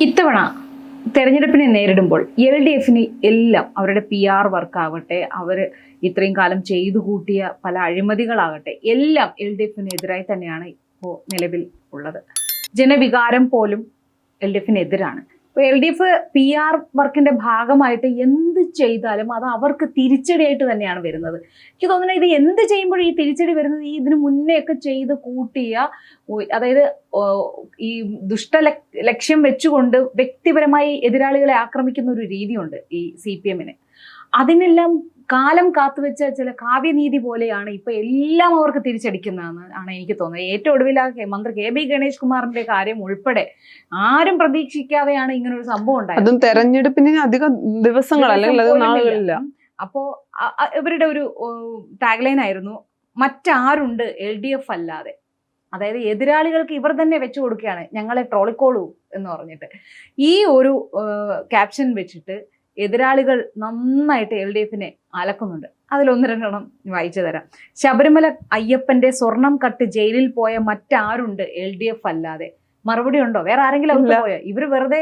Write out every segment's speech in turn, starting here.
ഇത്തവണ തെരഞ്ഞെടുപ്പിനെ നേരിടുമ്പോൾ LDFന് എല്ലാം അവരുടെ PR വർക്കാകട്ടെ, അവർ ഇത്രയും കാലം ചെയ്തു കൂട്ടിയ പല അഴിമതികളാകട്ടെ, എല്ലാം LDFനെതിരായി തന്നെയാണ് ഇപ്പോൾ നിലവിൽ ഉള്ളത്. ജനവികാരം പോലും LDFനെതിരാണ്. ഇപ്പോൾ LDF PR വർക്കിന്റെ ഭാഗമായിട്ട് എന്ത് ചെയ്താലും അത് അവർക്ക് തിരിച്ചടിയായിട്ട് തന്നെയാണ് വരുന്നത്. എനിക്ക് തോന്നുന്നത് ഇത് എന്ത് ചെയ്യുമ്പോഴും ഈ തിരിച്ചടി വരുന്നത് ഈ ഇതിനു മുന്നേ ഒക്കെ ചെയ്ത് കൂട്ടിയ, അതായത് ഈ ലക്ഷ്യം വെച്ചുകൊണ്ട് വ്യക്തിപരമായി എതിരാളികളെ ആക്രമിക്കുന്ന ഒരു രീതിയുണ്ട് ഈ CPMന്. അതിനെല്ലാം കാലം കാത്തുവെച്ച ചില കാവ്യനീതി പോലെയാണ് ഇപ്പൊ എല്ലാം അവർക്ക് തിരിച്ചടിക്കുന്നതെന്ന് ആണ് എനിക്ക് തോന്നുന്നത്. ഏറ്റവും ഒടുവിൽ മന്ത്രി KB ഗണേഷ് കുമാറിന്റെ കാര്യം ഉൾപ്പെടെ ആരും പ്രതീക്ഷിക്കാതെയാണ് ഇങ്ങനെ ഒരു സംഭവം ഉണ്ടായത്. അതും തെരഞ്ഞെടുപ്പിന് അധികം ദിവസങ്ങൾ അല്ലെങ്കിൽ അത് നാളുകളില്ല. അപ്പോ ഇവരുടെ ഒരു ടാഗ്ലൈൻ ആയിരുന്നു, മറ്റാരുണ്ട് LDF അല്ലാതെ. അതായത് എതിരാളികൾക്ക് ഇവർ തന്നെ വെച്ചു കൊടുക്കുകയാണ്, ഞങ്ങളെ ട്രോളിക്കോളൂ എന്ന് പറഞ്ഞിട്ട്. ഈ ഒരു ക്യാപ്ഷൻ വെച്ചിട്ട് എതിരാളികൾ നന്നായിട്ട് LDFനെ അലക്കുന്നുണ്ട്. അതിലൊന്ന് രണ്ടെണ്ണം വായിച്ചു തരാം. ശബരിമല അയ്യപ്പന്റെ സ്വർണം കട്ട് ജയിലിൽ പോയ മറ്റാരുണ്ട് LDF അല്ലാതെ? മറുപടി ഉണ്ടോ? വേറെ ആരെങ്കിലും അവിടെ പോയോ? ഇവര് വെറുതെ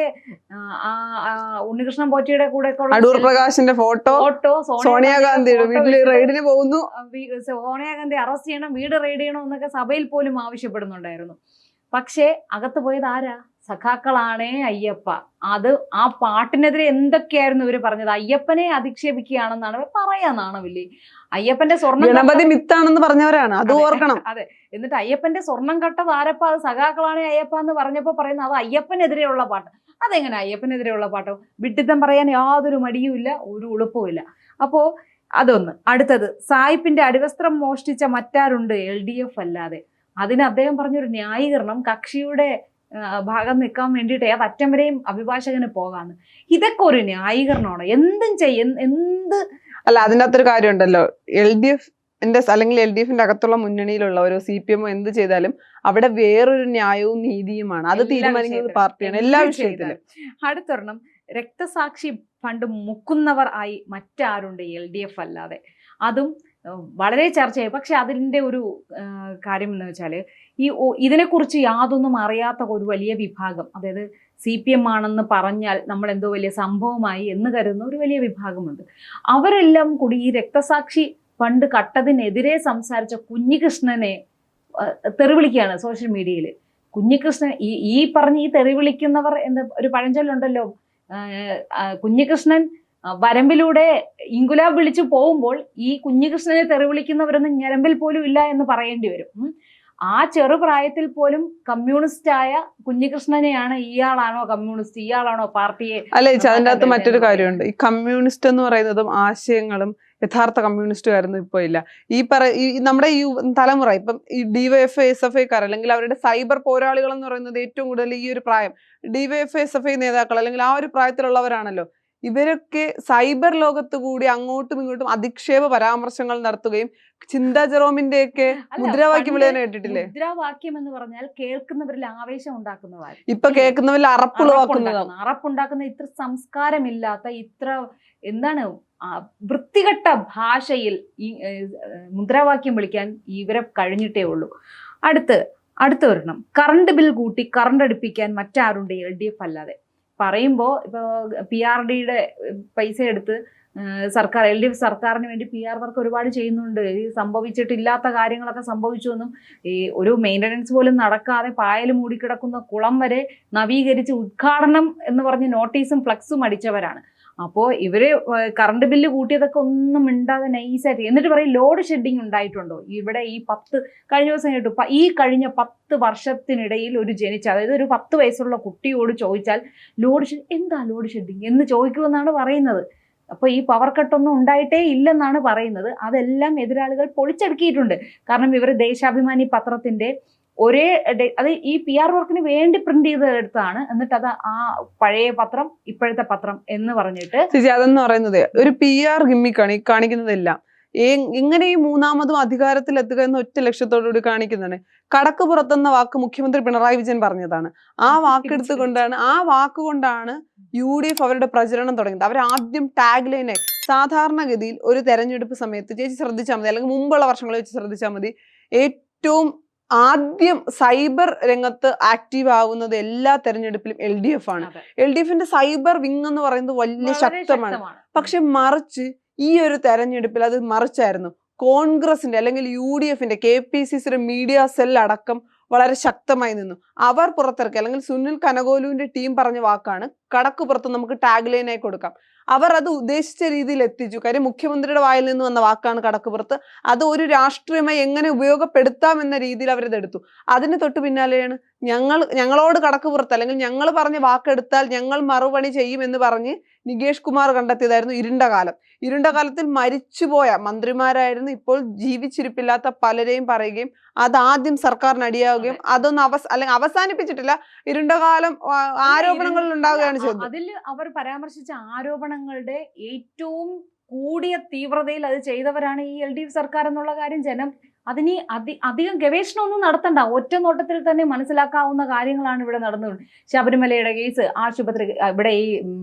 ഉണ്ണികൃഷ്ണൻ പോറ്റിയുടെ കൂടെ അടൂർ പ്രകാശിന്റെ ഫോട്ടോ, സോണിയാഗാന്ധിയുടെ വീട്ടിൽ റെയ്ഡിന് പോകുന്നു, സോണിയാഗാന്ധി അറസ്റ്റ് ചെയ്യണം, വീട് റെയ്ഡ് ചെയ്യണം എന്നൊക്കെ സഭയിൽ പോലും ആവശ്യപ്പെടുന്നുണ്ടായിരുന്നു. പക്ഷേ അകത്ത് പോയത് ആരാ? സഖാക്കളാണേ അയ്യപ്പ. അത് ആ പാട്ടിനെതിരെ എന്തൊക്കെയായിരുന്നു ഇവര് പറഞ്ഞത്? അയ്യപ്പനെ അധിക്ഷേപിക്കുകയാണെന്നാണ് പറയാനാണവില്ലേ. അയ്യപ്പന്റെ സ്വർണ്ണം ഗണപതി മിത്താണെന്ന് പറഞ്ഞവരാണ്, അത് ഓർക്കണം. അതെ. എന്നിട്ട് അയ്യപ്പന്റെ സ്വർണം കട്ടത് ആരപ്പ? അത് സഖാക്കളാണേ അയ്യപ്പ എന്ന് പറഞ്ഞപ്പോ പറയുന്നത് അത് അയ്യപ്പനെതിരെയുള്ള പാട്ട്. അതെങ്ങനെ അയ്യപ്പനെതിരെയുള്ള പാട്ടോ? വിഡ്ഢിത്തം പറയാൻ യാതൊരു മടിയുമില്ല, ഒരു ഉളുപ്പുമില്ല. അപ്പോ അതൊന്ന്. അടുത്തത്, സായിപ്പിന്റെ അടിവസ്ത്രം മോഷ്ടിച്ച മറ്റാരുണ്ട് LDF അല്ലാതെ? അതിന് അദ്ദേഹം പറഞ്ഞൊരു ന്യായീകരണം, കക്ഷിയുടെ ഭാഗം നിൽക്കാൻ വേണ്ടിയിട്ട് ഏതറ്റം വരെയും അഭിഭാഷകന് പോകാന്ന്. ഇതൊക്കെ ഒരു ന്യായീകരണമാണോ? എന്തും എന്ത് അല്ല, അതിനകത്തൊരു കാര്യമുണ്ടല്ലോ, LDFന്റെ അല്ലെങ്കിൽ LDFന്റെ അകത്തുള്ള മുന്നണിയിലുള്ളവരോ CPMോ എന്ത് ചെയ്താലും അവിടെ വേറൊരു ന്യായവും നീതിയുമാണ്. അത് തീരുമാനിക്കുന്നത് പാർട്ടിയാണ് എല്ലാ വിഷയത്തിലും. അടുത്തൊരെണ്ണം, രക്തസാക്ഷി ഫണ്ട് മുക്കുന്നവർ ആയി മറ്റാരുണ്ട് LDF അല്ലാതെ? അതും വളരെ ചർച്ചയായി. പക്ഷെ അതിൻ്റെ ഒരു കാര്യം എന്ന് വെച്ചാൽ ഇതിനെക്കുറിച്ച് യാതൊന്നും അറിയാത്ത ഒരു വലിയ വിഭാഗം, അതായത് CPM ആണെന്ന് പറഞ്ഞാൽ നമ്മൾ എന്തോ വലിയ സംഭവമായി എന്ന് കരുതുന്ന ഒരു വലിയ വിഭാഗമുണ്ട്. അവരെല്ലാം കൂടി ഈ രക്തസാക്ഷി ഫണ്ട് കട്ടതിനെതിരെ സംസാരിച്ച കുഞ്ഞികൃഷ്ണനെ തെറിവിളിക്കുകയാണ് സോഷ്യൽ മീഡിയയിൽ. കുഞ്ഞികൃഷ്ണൻ ഈ പറഞ്ഞ് ഈ തെറിവിളിക്കുന്നവർ എന്താ ഒരു പഴഞ്ചൊല്ലുണ്ടല്ലോ, കുഞ്ഞികൃഷ്ണൻ വരമ്പിലൂടെ ഇൻകുലാബ് വിളിച്ചു പോകുമ്പോൾ ഈ കുഞ്ഞികൃഷ്ണനെ തെറിവിളിക്കുന്നവരൊന്നും ഞരമ്പിൽ പോലും ഇല്ല എന്ന് പറയേണ്ടി വരും. ആ ചെറുപ്രായത്തിൽ പോലും കമ്മ്യൂണിസ്റ്റായ കുഞ്ഞികൃഷ്ണനെയാണ് ഇയാളാണോ കമ്മ്യൂണിസ്റ്റ്, ഇയാളാണോ പാർട്ടിയെ? അല്ലെ, അതിൻ്റെ അകത്ത് മറ്റൊരു കാര്യമുണ്ട്. ഈ കമ്മ്യൂണിസ്റ്റ് എന്ന് പറയുന്നതും ആശയങ്ങളും യഥാർത്ഥ കമ്മ്യൂണിസ്റ്റുകാരൊന്നും ഇപ്പൊ ഇല്ല. നമ്മുടെ ഈ തലമുറ ഇപ്പം ഈ DYFI SFI അല്ലെങ്കിൽ അവരുടെ സൈബർ പോരാളികൾ എന്ന് പറയുന്നത് ഏറ്റവും കൂടുതൽ ഈ ഒരു പ്രായം DYFI SFI നേതാക്കൾ അല്ലെങ്കിൽ ആ ഒരു പ്രായത്തിലുള്ളവരാണല്ലോ. ഇവരൊക്കെ സൈബർ ലോകത്ത് കൂടി അങ്ങോട്ടും ഇങ്ങോട്ടും അധിക്ഷേപ പരാമർശങ്ങൾ നടത്തുകയും ചിന്താ ജെറോമിന്റെ ഒക്കെ മുദ്രാവാക്യം വിളിയാൻ കേട്ടിട്ടില്ലേ? മുദ്രാവാക്യം എന്ന് പറഞ്ഞാൽ കേൾക്കുന്നവരിൽ ആവേശം ഉണ്ടാക്കുന്നതാണ്. ഇപ്പൊ കേൾക്കുന്നവരിൽ അറപ്പുണ്ടാക്കുന്ന ഇത്ര സംസ്കാരമില്ലാത്ത, ഇത്ര എന്താണ് വൃത്തികെട്ട ഭാഷയിൽ ഈ മുദ്രാവാക്യം വിളിക്കാൻ ഇവരെ കഴിഞ്ഞിട്ടേ ഉള്ളൂ. അടുത്തൊരെണ്ണം, കറണ്ട് ബിൽ കൂട്ടി കറണ്ട് അടുപ്പിക്കാൻ മറ്റാരുണ്ട് LDF അല്ലാതെ? പറയുമ്പോൾ ഇപ്പോൾ PRDയുടെ പൈസ എടുത്ത് LDF സർക്കാരിന് വേണ്ടി PR വർക്ക് ഒരുപാട് ചെയ്യുന്നുണ്ട്. ഈ സംഭവിച്ചിട്ടില്ലാത്ത കാര്യങ്ങളൊക്കെ സംഭവിച്ചു എന്നും, ഈ ഒരു മെയിൻ്റനൻസ് പോലും നടക്കാതെ പായൽ മൂടിക്കിടക്കുന്ന കുളം വരെ നവീകരിച്ച് ഉദ്ഘാടനം എന്ന് പറഞ്ഞ് നോട്ടീസും ഫ്ലക്സും അടിച്ചവരാണ്. അപ്പോൾ ഇവര് കറണ്ട് ബില്ല് കൂട്ടിയതൊക്കെ ഒന്നും മിണ്ടാതെ നൈസായിട്ട്, എന്നിട്ട് പറയും ലോഡ് ഷെഡിങ് ഉണ്ടായിട്ടുണ്ടോ? ഇവിടെ ഈ കഴിഞ്ഞ ദിവസം കേട്ടു, ഈ കഴിഞ്ഞ 10 വർഷത്തിനിടയിൽ അതായത് ഒരു 10 വയസ്സുള്ള കുട്ടിയോട് ചോദിച്ചാൽ എന്താ ലോഡ് ഷെഡിങ് എന്ന് ചോദിക്കുമെന്നാണ് പറയുന്നത്. അപ്പോൾ ഈ പവർ കട്ടൊന്നും ഉണ്ടായിട്ടേ ഇല്ലെന്നാണ് പറയുന്നത്. അതെല്ലാം എതിരാളികൾ പൊളിച്ചടുക്കിയിട്ടുണ്ട്. കാരണം ഇവർ ദേശാഭിമാനി പത്രത്തിന്റെ അത് ഈ PR വർക്കിന് വേണ്ടി പ്രിന്റ് ചെയ്തെടുത്താണ്. എന്നിട്ട് അത് ആ പഴയ പത്രം ഇപ്പോഴത്തെ പത്രം എന്ന് പറഞ്ഞിട്ട് അതെന്ന് പറയുന്നത് ഒരു PR ഗിമ്മിക്കാണ് ഈ കാണിക്കുന്നതെല്ലാം. എങ്ങനെ ഈ മൂന്നാമതും അധികാരത്തിൽ എത്തുക എന്ന ഒറ്റ ലക്ഷ്യത്തോടുകൂടി കാണിക്കുന്നതാണ്. കടക്ക് പുറത്തെന്ന വാക്ക് മുഖ്യമന്ത്രി പിണറായി വിജയൻ പറഞ്ഞതാണ്. ആ വാക്കുകൊണ്ടാണ് UDF അവരുടെ പ്രചരണം തുടങ്ങിയത്. അവർ ആദ്യം ടാഗ് ലൈനെ സാധാരണഗതിയിൽ ഒരു തെരഞ്ഞെടുപ്പ് സമയത്ത് ചേച്ചി ശ്രദ്ധിച്ചാൽ മതി, അല്ലെങ്കിൽ മുമ്പുള്ള വർഷങ്ങളിൽ വെച്ച് ശ്രദ്ധിച്ചാൽ മതി, ഏറ്റവും ആദ്യം സൈബർ രംഗത്ത് ആക്റ്റീവ് ആവുന്നത് എല്ലാ തെരഞ്ഞെടുപ്പിലും LDF ആണ്. LDFന്റെ സൈബർ വിങ് എന്ന് പറയുന്നത് വലിയ ശക്തമാണ്. പക്ഷെ മറിച്ച് ഈ ഒരു തെരഞ്ഞെടുപ്പിൽ അത് മറിച്ചായിരുന്നു. കോൺഗ്രസിന്റെ അല്ലെങ്കിൽ UDFന്റെ KPCCയുടെ മീഡിയ സെൽ അടക്കം വളരെ ശക്തമായി നിന്നു. അവർ പുറത്തിറക്കി അല്ലെങ്കിൽ സുനിൽ കനകോലുവിന്റെ ടീം പറഞ്ഞ വാക്കാണ് കടക്കുപുറത്ത് നമുക്ക് ടാഗ് ലൈനായി കൊടുക്കാം. അവർ അത് ഉദ്ദേശിച്ച രീതിയിൽ എത്തിച്ചു. കാര്യം മുഖ്യമന്ത്രിയുടെ വായിൽ നിന്ന് വന്ന വാക്കാണ് കടക്കുപുറത്ത്. അത് ഒരു രാഷ്ട്രീയമായി എങ്ങനെ ഉപയോഗപ്പെടുത്താം എന്ന രീതിയിൽ അവരതെടുത്തു. അതിന് തൊട്ട് പിന്നാലെയാണ് ഞങ്ങളോട് കടക്കുപുറത്ത് അല്ലെങ്കിൽ ഞങ്ങൾ പറഞ്ഞ വാക്കെടുത്താൽ ഞങ്ങൾ മറുപണി ചെയ്യുമെന്ന് പറഞ്ഞ് നികേഷ് കുമാർ കണ്ടെത്തിയതായിരുന്നു ഇരുണ്ട കാലം. ഇരുണ്ട കാലത്തിൽ മരിച്ചുപോയ മന്ത്രിമാരായിരുന്നു ഇപ്പോൾ ജീവിച്ചിരിപ്പില്ലാത്ത പലരെയും പറയുകയും അതാദ്യം സർക്കാരിന് അടിയാവുകയും അതൊന്നും അല്ലെങ്കിൽ അവസാനിപ്പിച്ചിട്ടില്ല. ഇരുണ്ട കാലം ആരോപണങ്ങളിൽ ഉണ്ടാവുകയാണ് ചെയ്തത്. അതിൽ അവർ പരാമർശിച്ച ആരോപണങ്ങളുടെ ഏറ്റവും കൂടിയ തീവ്രതയിൽ അത് ചെയ്തവരാണ് ഈ LDF സർക്കാർ എന്നുള്ള കാര്യം ജനം അതിന് അധികം ഗവേഷണമൊന്നും നടത്തണ്ട. ഒറ്റ നോട്ടത്തിൽ തന്നെ മനസ്സിലാക്കാവുന്ന കാര്യങ്ങളാണ് ഇവിടെ നടന്നത്. ശബരിമലയുടെ കേസ്, ആശുപത്രി, ഇവിടെ ഈ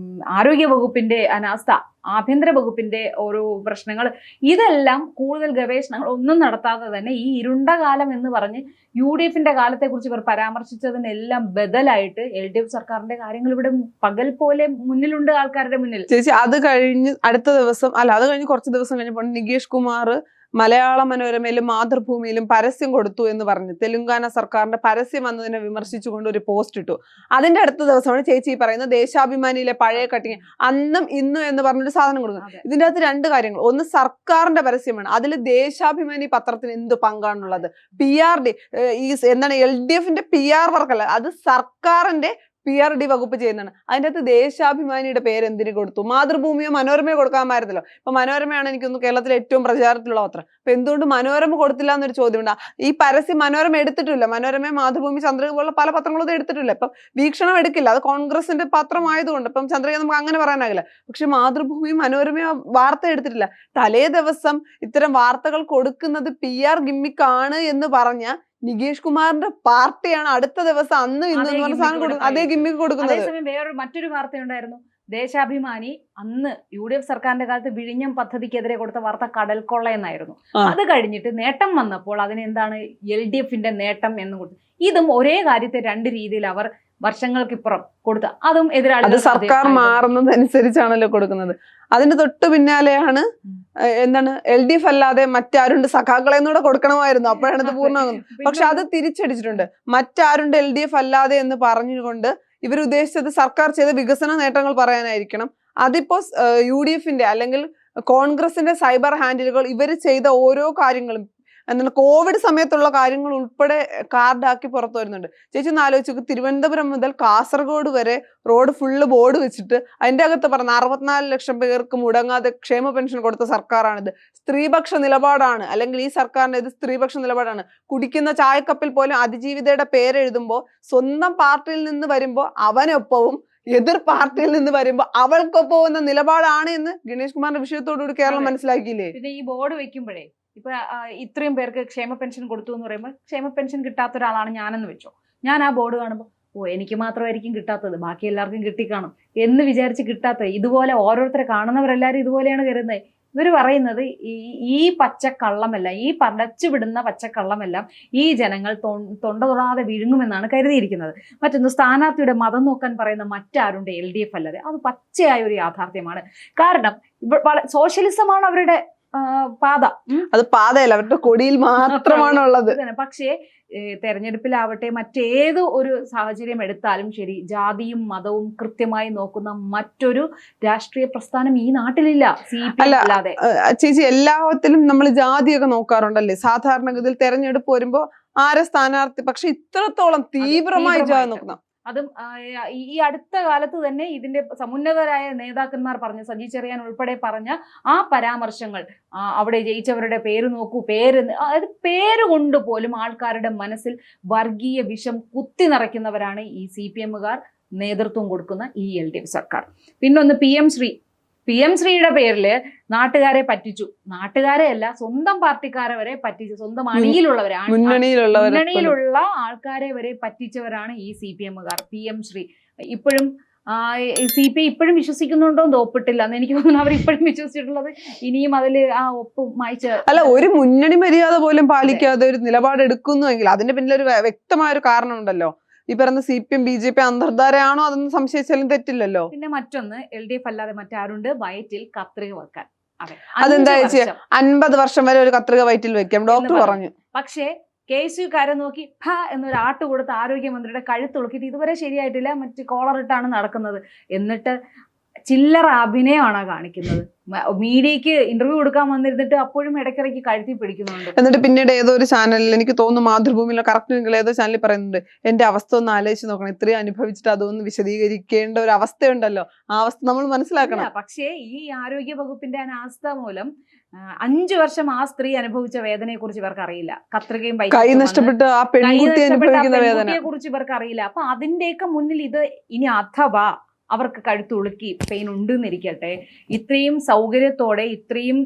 ആരോഗ്യ വകുപ്പിന്റെ അനാസ്ഥ, ആഭ്യന്തര വകുപ്പിന്റെ ഓരോ പ്രശ്നങ്ങൾ, ഇതെല്ലാം കൂടുതൽ ഗവേഷണങ്ങൾ ഒന്നും നടത്താതെ തന്നെ ഈ ഇരുണ്ട കാലം എന്ന് പറഞ്ഞ് UDFന്റെ കാലത്തെ കുറിച്ച് ഇവർ പരാമർശിച്ചതിനെല്ലാം ബദലായിട്ട് LDF സർക്കാരിന്റെ കാര്യങ്ങൾ ഇവിടെ പകൽ പോലെ മുന്നിലുണ്ട് ആൾക്കാരുടെ മുന്നിൽ. ചേച്ചി അത് കഴിഞ്ഞ് അടുത്ത ദിവസം അത് കഴിഞ്ഞ് കുറച്ച് ദിവസം കഴിഞ്ഞപ്പോൾ നികേഷ് കുമാർ മലയാള മനോരമയിലും മാതൃഭൂമിയിലും പരസ്യം കൊടുത്തു എന്ന് പറഞ്ഞു തെലുങ്കാന സർക്കാരിന്റെ പരസ്യം വന്നതിനെ വിമർശിച്ചുകൊണ്ട് ഒരു പോസ്റ്റ് ഇട്ടു. അതിന്റെ അടുത്ത ദിവസമാണ് ചേച്ചി പറയുന്നത് ദേശാഭിമാനിയിലെ പഴയ കട്ടിങ് അന്നും ഇന്നും എന്ന് പറഞ്ഞൊരു സാധനം കൊടുക്കുന്നത്. ഇതിന്റെ അകത്ത് രണ്ട് കാര്യങ്ങൾ. ഒന്ന്, സർക്കാരിന്റെ പരസ്യമാണ്. അതിൽ ദേശാഭിമാനി പത്രത്തിന് എന്ത് പങ്കാണുള്ളത്? PRD എന്താണ് LDFന്റെ PR വർക്കല്ല, അത് സർക്കാരിന്റെ PRD വകുപ്പ് ചെയ്യുന്നതാണ്. അതിൻ്റെ അകത്ത് ദേശാഭിമാനിയുടെ പേര് എന്തിനു കൊടുത്തു? മാതൃഭൂമിയോ മനോരമയോ കൊടുക്കാമായിരുന്നല്ലോ. ഇപ്പൊ മനോരമയാണ് എനിക്കൊന്ന് കേരളത്തിലെ ഏറ്റവും പ്രചാരത്തിലുള്ള പത്രം. അപ്പൊ എന്തുകൊണ്ട് മനോരമ കൊടുത്തില്ല എന്നൊരു ചോദ്യമുണ്ട്. ഈ പരസ്യം മനോരമ എടുത്തിട്ടില്ല. മനോരമ, മാതൃഭൂമി, ചന്ദ്രിക പോലുള്ള പല പത്രങ്ങളും ഇത് എടുത്തിട്ടില്ല. ഇപ്പം വീക്ഷണം എടുക്കില്ല. അത് കോൺഗ്രസിന്റെ പത്രമായതുകൊണ്ട് ഇപ്പം ചന്ദ്രിക നമുക്ക് അങ്ങനെ പറയാനാകില്ല. പക്ഷെ മാതൃഭൂമിയും മനോരമയോ വാർത്ത എടുത്തിട്ടില്ല. തലേ ദിവസം ഇത്തരം വാർത്തകൾ കൊടുക്കുന്നത് PR ഗിമ്മിക്കാണ് എന്ന് പറഞ്ഞ നികേഷ് കുമാറിന്റെ പാർട്ടിയാണ് അടുത്ത ദിവസം അന്ന് ഇന്ന് അതേ ഗിമ്മിക്ക് കൊടുക്കുന്നത്. അതേസമയം വേറൊരു മറ്റൊരു വാർത്തയുണ്ടായിരുന്നു. ദേശാഭിമാനി അന്ന് UDF സർക്കാരിന്റെ കാലത്ത് വിഴിഞ്ഞം പദ്ധതിക്കെതിരെ കൊടുത്ത വാർത്ത കടൽക്കൊള്ള എന്നായിരുന്നു. അത് കഴിഞ്ഞിട്ട് നേട്ടം വന്നപ്പോൾ അതിനെന്താണ് LDFന്റെ നേട്ടം എന്ന് കൊടുത്തു. ഇതും ഒരേ കാര്യത്തെ രണ്ട് രീതിയിൽ അവർ വർഷങ്ങൾക്കിപ്പുറം കൊടുത്ത, അതും എതിരാളി സർക്കാർ മാറുന്നതനുസരിച്ചാണല്ലോ കൊടുക്കുന്നത്. അതിന് തൊട്ട് പിന്നാലെയാണ് LDF അല്ലാതെ മറ്റാരുണ്ട് സഖാക്കളെ എന്നൂടെ കൊടുക്കണമായിരുന്നു, അപ്പോഴാണ് ഇത് പൂർണ്ണമാകുന്നത്. പക്ഷെ അത് തിരിച്ചടിച്ചിട്ടുണ്ട്. മറ്റാരുണ്ട് LDF അല്ലാതെ എന്ന് പറഞ്ഞുകൊണ്ട് ഇവർ ഉദ്ദേശിച്ചത് സർക്കാർ ചെയ്ത വികസന നേട്ടങ്ങൾ പറയാനായിരിക്കണം. അതിപ്പോ UDFന്റെ അല്ലെങ്കിൽ കോൺഗ്രസിന്റെ സൈബർ ഹാൻഡിലുകൾ ഇവർ ചെയ്ത ഓരോ കാര്യങ്ങളും എന്താണ് കോവിഡ് സമയത്തുള്ള കാര്യങ്ങൾ ഉൾപ്പെടെ കാർഡാക്കി പുറത്തു വരുന്നുണ്ട്. ചേച്ചി ഒന്ന് ആലോചിച്ചു, തിരുവനന്തപുരം മുതൽ കാസർഗോഡ് വരെ റോഡ് ഫുള്ള് ബോർഡ് വെച്ചിട്ട് അതിന്റെ അകത്ത് പറഞ്ഞ 64 ലക്ഷം പേർക്ക് മുടങ്ങാതെ ക്ഷേമ പെൻഷൻ കൊടുത്ത സർക്കാരാണിത്. സ്ത്രീപക്ഷ നിലപാടാണ്, അല്ലെങ്കിൽ ഈ സർക്കാരിന്റെ ഇത് സ്ത്രീപക്ഷ നിലപാടാണ്. കുടിക്കുന്ന ചായക്കപ്പിൽ പോലും അതിജീവിതയുടെ പേരെഴുതുമ്പോൾ സ്വന്തം പാർട്ടിയിൽ നിന്ന് വരുമ്പോൾ അവനൊപ്പവും എതിർ പാർട്ടിയിൽ നിന്ന് വരുമ്പോൾ അവൾക്കൊപ്പം എന്ന നിലപാടാണ് എന്ന് ഗണേഷ് കുമാറിന്റെ വിഷയത്തോടുകൂടി കേരളം മനസ്സിലാക്കിയില്ലേ? പിന്നെ ഈ ബോർഡ് വെക്കുമ്പോഴേ ഇപ്പൊ ഇത്രയും പേർക്ക് ക്ഷേമ പെൻഷൻ കൊടുത്തു എന്ന് പറയുമ്പോൾ ക്ഷേമ പെൻഷൻ കിട്ടാത്ത ഒരാളാണ് ഞാനെന്ന് വെച്ചോ. ഞാൻ ആ ബോർഡ് കാണുമ്പോൾ എനിക്ക് മാത്രമായിരിക്കും കിട്ടാത്തത്, ബാക്കി എല്ലാവർക്കും കിട്ടിക്കാണും എന്ന് വിചാരിച്ച് കിട്ടാത്തത്. ഇതുപോലെ ഓരോരുത്തരെ കാണുന്നവരെല്ലാവരും ഇതുപോലെയാണ് കരുതുന്നത്. ഇവർ പറയുന്നത് ഈ പച്ചക്കള്ളമെല്ലാം, ഈ പടച്ചു വിടുന്ന പച്ചക്കള്ളമെല്ലാം ഈ ജനങ്ങൾ തൊണ്ട തൊടാതെ വിഴുങ്ങുമെന്നാണ് കരുതിയിരിക്കുന്നത്. മറ്റൊന്ന്, സ്ഥാനാർത്ഥിയുടെ മതം നോക്കാൻ പറയുന്ന മറ്റാരുണ്ട് LDF അല്ലാതെ. അത് പച്ചയായ ഒരു യാഥാർത്ഥ്യമാണ്. കാരണം സോഷ്യലിസമാണ് അവരുടെ പാത. അത് പാതയല്ല, അവരുടെ കൊടിയിൽ മാത്രമാണ് ഉള്ളത്. പക്ഷേ തെരഞ്ഞെടുപ്പിലാവട്ടെ മറ്റേത് ഒരു സാഹചര്യം എടുത്താലും ശരി, ജാതിയും മതവും കൃത്യമായി നോക്കുന്ന മറ്റൊരു രാഷ്ട്രീയ പ്രസ്ഥാനം ഈ നാട്ടിലില്ല. അല്ലാതെ ചേച്ചി എല്ലാത്തിലും നമ്മൾ ജാതിയൊക്കെ നോക്കാറുണ്ടല്ലേ സാധാരണഗതിയിൽ തെരഞ്ഞെടുപ്പ് വരുമ്പോ ആരെ സ്ഥാനാർത്ഥി, പക്ഷെ ഇത്രത്തോളം തീവ്രമായി ജാതി നോക്കുന്ന അതും ഈ അടുത്ത കാലത്ത് തന്നെ ഇതിന്റെ സമുന്നതരായ നേതാക്കന്മാർ പറഞ്ഞ, സജി ചെറിയാൻ ഉൾപ്പെടെ പറഞ്ഞ ആ പരാമർശങ്ങൾ, അവിടെ ജയിച്ചവരുടെ പേര് നോക്കൂ, അതായത് പേര് കൊണ്ട് പോലും ആൾക്കാരുടെ മനസ്സിൽ വർഗീയ വിഷം കുത്തി നിറയ്ക്കുന്നവരാണ് ഈ CPMകാർ നേതൃത്വം കൊടുക്കുന്ന ഈ LDF സർക്കാർ. പിന്നൊന്ന് PM ശ്രീയുടെ പേരില് നാട്ടുകാരെ പറ്റിച്ചു. നാട്ടുകാരെ അല്ല, സ്വന്തം പാർട്ടിക്കാരെ വരെ പറ്റിച്ചു. സ്വന്തം അണിയിലുള്ളവരാണ്, മുന്നണിയിലുള്ള ആൾക്കാരെ വരെ പറ്റിച്ചവരാണ് ഈ CPMകാർ. PM ശ്രീ ഇപ്പോഴും CPI ഇപ്പോഴും വിശ്വസിക്കുന്നുണ്ടോ എന്ന് ഒപ്പിട്ടില്ല എന്ന് എനിക്ക് തോന്നുന്നു. അവർ ഇപ്പോഴും വിശ്വസിച്ചിട്ടുള്ളത് ഇനിയും അതിൽ ആ ഒപ്പ് മായ്ച്ച അല്ല, ഒരു മുന്നണി മര്യാദ പോലും പാലിക്കാതെ ഒരു നിലപാടെടുക്കുന്നുവെങ്കിൽ അതിന്റെ പിന്നിൽ ഒരു വ്യക്തമായ ഒരു കാരണമുണ്ടല്ലോ. ഈ പറയുന്ന CPM BJP അന്തർധാരയാണോ അതൊന്നും സംശയിച്ചാലും തെറ്റില്ലല്ലോ. പിന്നെ മറ്റൊന്ന് LDF അല്ലാതെ മറ്റാരുണ്ട് വയറ്റിൽ കത്രിക വെക്കാൻ. അതെന്താ വെച്ച് 50 വർഷം വരെ ഒരു കത്രിക വയറ്റിൽ വെക്കാം ഡോക്ടർ പറഞ്ഞു. പക്ഷേ KSUക്കാരെ നോക്കി എന്നൊരു ആട്ട് കൊടുത്ത് ആരോഗ്യമന്ത്രിയുടെ കഴുത്തുളുക്കിയിട്ട് ഇതുവരെ ശരിയായിട്ടില്ല, മറ്റ് കോളറിട്ടാണ് നടക്കുന്നത്. എന്നിട്ട് ചില്ലറ അഭിനയമാണ് കാണിക്കുന്നത്. മീഡിയക്ക് ഇന്റർവ്യൂ കൊടുക്കാൻ വന്നിരുന്നിട്ട് അപ്പോഴും ഇടയ്ക്കിടയ്ക്ക് കഴുത്തി പിടിക്കുന്നുണ്ട്. എന്നിട്ട് പിന്നീട് ഏതോ ഒരു ചാനലിൽ, എനിക്ക് തോന്നുന്നു മാതൃഭൂമിയിലോ കറക്റ്റ് നിങ്ങൾ ഏതോ ചാനലിൽ പറയുന്നുണ്ട്, എന്റെ അവസ്ഥ ഒന്ന് ആലോചിച്ച് നോക്കണം, ഇത്രയും അനുഭവിച്ചിട്ട് അതൊന്ന് വിശദീകരിക്കേണ്ട ഒരു അവസ്ഥയുണ്ടല്ലോ, ആ അവസ്ഥ നമ്മൾ മനസ്സിലാക്കണം. പക്ഷേ ഈ ആരോഗ്യ വകുപ്പിന്റെ അനാസ്ഥ മൂലം 5 വർഷം ആ സ്ത്രീ അനുഭവിച്ച വേദനയെ കുറിച്ച് ഇവർക്ക് അറിയില്ല. കത്രികയും കൈ നഷ്ടപ്പെട്ട് ആ പെൺകുട്ടി അനുഭവിക്കുന്ന വേദനയെ കുറിച്ച് ഇവർക്ക് അറിയില്ല. അപ്പൊ അതിന്റെയൊക്കെ മുന്നിൽ ഇത് ഇനി അഥവാ അവർക്ക് കഴുത്തുളുക്കി പെയിൻ ഉണ്ടെന്നിരിക്കട്ടെ, ഇത്രയും സൗകര്യത്തോടെ ഇത്രയും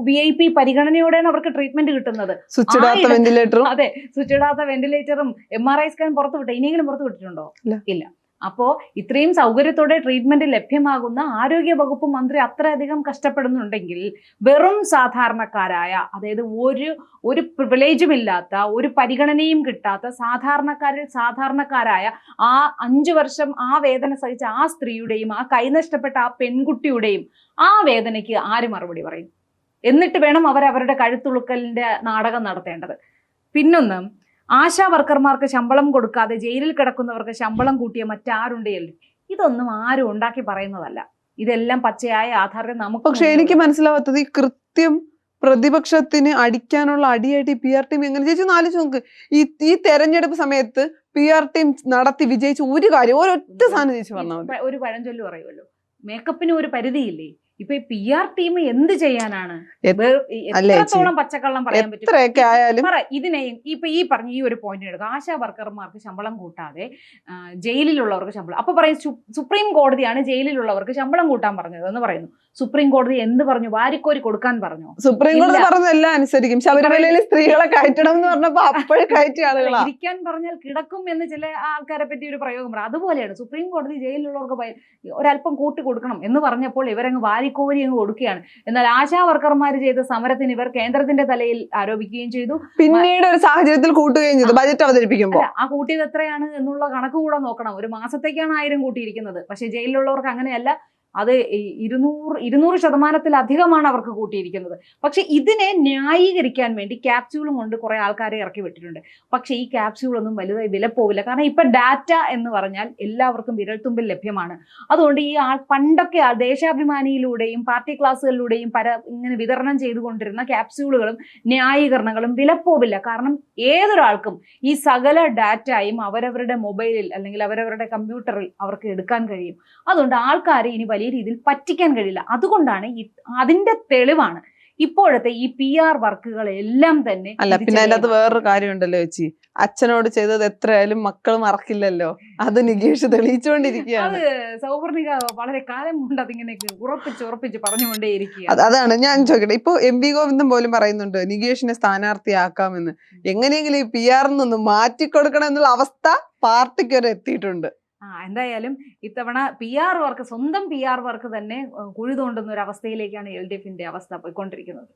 VIP പരിഗണനയോടെയാണ് അവർക്ക് ട്രീറ്റ്മെന്റ് കിട്ടുന്നത്. സ്വിച്ചിടാത്ത വെന്റിലേറ്ററും, അതെ, സ്വിച്ചിടാത്ത വെന്റിലേറ്ററും MRI സ്കാൻ പുറത്തു വിട്ടു. ഇനിയെങ്കിലും പുറത്തു വിട്ടിട്ടുണ്ടോ? ഇല്ല. അപ്പോ ഇത്രയും സൗകര്യത്തോടെ ട്രീറ്റ്മെന്റ് ലഭ്യമാകുന്ന ആരോഗ്യ വകുപ്പ് മന്ത്രി അത്രയധികം കഷ്ടപ്പെടുന്നുണ്ടെങ്കിൽ വെറും സാധാരണക്കാരായ, അതായത് ഒരു പ്രിവിലേജും ഇല്ലാത്ത, ഒരു പരിഗണനയും കിട്ടാത്ത സാധാരണക്കാരായ ആ 5 വർഷം ആ വേദന സഹിച്ച ആ സ്ത്രീയുടെയും ആ കൈനഷ്ടപ്പെട്ട ആ പെൺകുട്ടിയുടെയും ആ വേദനയ്ക്ക് ആര് മറുപടി പറയും? എന്നിട്ട് വേണം അവരവരുടെ കഴുത്തുളുക്കലിന്റെ നാടകം നടത്തേണ്ടത്. പിന്നൊന്ന്, ആശാ വർക്കർമാർക്ക് ശമ്പളം കൊടുക്കാതെ ജയിലിൽ കിടക്കുന്നവർക്ക് ശമ്പളം കൂട്ടിയ മറ്റാരുണ്ട്? ഇതൊന്നും ആരും ഉണ്ടാക്കി പറയുന്നതല്ല. ഇതെല്ലാം പച്ചയായ യാഥാർത്ഥ്യം നമുക്ക്. പക്ഷെ എനിക്ക് മനസ്സിലാവാത്തത് ഈ കൃത്യം പ്രതിപക്ഷത്തിന് അടിക്കാനുള്ള അടിയായിട്ട് ഈ PR ടീം എങ്ങനെ ചേച്ചി ഒന്ന് ആലോചിച്ച് നോക്ക്. ഈ തെരഞ്ഞെടുപ്പ് സമയത്ത് PR ടീം നടത്തി വിജയിച്ച ഒരു കാര്യം ഒരൊറ്റ സാധനം ചേച്ചി പറഞ്ഞാൽ മതി. ഒരു പഴഞ്ചൊല്ല് പറയുമല്ലോ, മേക്കപ്പിന് ഒരു പരിധിയില്ലേ? ഇപ്പൊ ഈ PR ടീം എന്ത് ചെയ്യാനാണ്? എത്രത്തോളം പച്ചക്കള്ളം പറയാൻ പറ്റും? ഇതിനെ ഇപ്പൊ ഈ പറഞ്ഞ ഈ ഒരു പോയിന്റ് എടുക്കുക. ആശാ വർക്കർമാർക്ക് ശമ്പളം കൂട്ടാതെ ജയിലിലുള്ളവർക്ക് ശമ്പളം, അപ്പൊ പറയും സുപ്രീം കോടതിയാണ് ജയിലിലുള്ളവർക്ക് ശമ്പളം കൂട്ടാൻ പറഞ്ഞത് എന്ന് പറയുന്നു. സുപ്രീം കോടതി എന്ത് പറഞ്ഞു? വാരിക്കോരി കൊടുക്കാൻ പറഞ്ഞു. സുപ്രീം കോടതി പറഞ്ഞതെല്ലാം അനുസരിക്കും. ശബരിമലയിൽ സ്ത്രീകളെ കയറ്റണം എന്ന് പറഞ്ഞപ്പോ അപ്പോഴും കയറ്റിയ ആളുകളാ. ഇരിക്കാൻ പറഞ്ഞാൽ കിടക്കും എന്ന് ചില ആൾക്കാരെ പറ്റി ഒരു പ്രയോഗം പറയും. അതുപോലെയാണ് സുപ്രീം കോടതി ജയിലിലുള്ളവർക്ക് ഒരല്പം കൂട്ടി കൊടുക്കണം എന്ന് പറഞ്ഞപ്പോൾ ഇവരങ്ങ് വാരിക്കോരി അങ്ങ് കൊടുക്കുകയാണ്. എന്നാൽ ആശാ വർക്കർമാർ ചെയ്ത സമരത്തിന് ഇവർ കേന്ദ്രത്തിന്റെ തലയിൽ ആരോപിക്കുകയും ചെയ്തു. പിന്നീട് ഒരു സാഹചര്യത്തിൽ കൂട്ടുകയും ചെയ്തു ബജറ്റ് അവതരിപ്പിക്കുമ്പോൾ. ആ കൂട്ടിയത് എത്രയാണ് എന്നുള്ള കണക്ക് കൂടെ നോക്കണം. ഒരു മാസത്തേക്കാണ് 1000 കൂട്ടിയിരിക്കുന്നത്. പക്ഷെ ജയിലിലുള്ളവർക്ക് അങ്ങനെയല്ല. അത് 200% അവർക്ക് കൂട്ടിയിരിക്കുന്നത്. പക്ഷെ ഇതിനെ ന്യായീകരിക്കാൻ വേണ്ടി ക്യാപ്സ്യൂളും കൊണ്ട് കുറെ ആൾക്കാരെ ഇറക്കി വിട്ടിട്ടുണ്ട്. പക്ഷെ ഈ ക്യാപ്സ്യൂളൊന്നും വലുതായി വില പോവില്ല. കാരണം ഇപ്പൊ ഡാറ്റ എന്ന് പറഞ്ഞാൽ എല്ലാവർക്കും വിരൽത്തുമ്പിൽ ലഭ്യമാണ്. അതുകൊണ്ട് ഈ പണ്ടൊക്കെ ദേശാഭിമാനിയിലൂടെയും പാർട്ടി ക്ലാസ്സുകളിലൂടെയും ഇങ്ങനെ വിതരണം ചെയ്തുകൊണ്ടിരുന്ന ക്യാപ്സ്യൂളുകളും ന്യായീകരണങ്ങളും വിലപ്പോവില്ല. കാരണം ഏതൊരാൾക്കും ഈ സകല ഡാറ്റയും അവരവരുടെ മൊബൈലിൽ അല്ലെങ്കിൽ അവരവരുടെ കമ്പ്യൂട്ടറിൽ അവർക്ക് എടുക്കാൻ കഴിയും. അതുകൊണ്ട് ആൾക്കാരെ ഇനി വലിയ രീതിയിൽ പറ്റിക്കാൻ കഴിയില്ല. അതുകൊണ്ടാണ് അതിന്റെ തെളിവാണ് ഇപ്പോഴത്തെ ഈ PR വർക്കുകളെല്ലാം തന്നെ. അല്ല, പിന്നെ അതിനകത്ത് വേറൊരു കാര്യമുണ്ടല്ലോ ചേച്ചി, അച്ഛനോട് ചെയ്തത് എത്രയായാലും മക്കൾ മറക്കില്ലല്ലോ. അത് നികേഷ് തെളിയിച്ചുകൊണ്ടിരിക്കുകയാണ്. സൗവർണിക വളരെ കാലം കൊണ്ട് അതിങ്ങനെ ഉറപ്പിച്ച് പറഞ്ഞുകൊണ്ടേയിരിക്കുക. അതാണ് ഞാൻ ചോദിക്കട്ടെ. ഇപ്പൊ MV ഗോവിന്ദൻ പോലും പറയുന്നുണ്ട് നികേഷിനെ സ്ഥാനാർത്ഥിയാക്കാമെന്ന്. എങ്ങനെയെങ്കിലും ഈ PR മാറ്റിക്കൊടുക്കണം എന്നുള്ള അവസ്ഥ പാർട്ടിക്ക് വരെ എത്തിയിട്ടുണ്ട്. എന്തായാലും ഇത്തവണ സ്വന്തം PR വർക്ക് തന്നെ കുഴി തോണ്ടുന്ന ഒരു അവസ്ഥയിലേക്കാണ് LDFന്റെ അവസ്ഥ പോയിക്കൊണ്ടിരിക്കുന്നത്.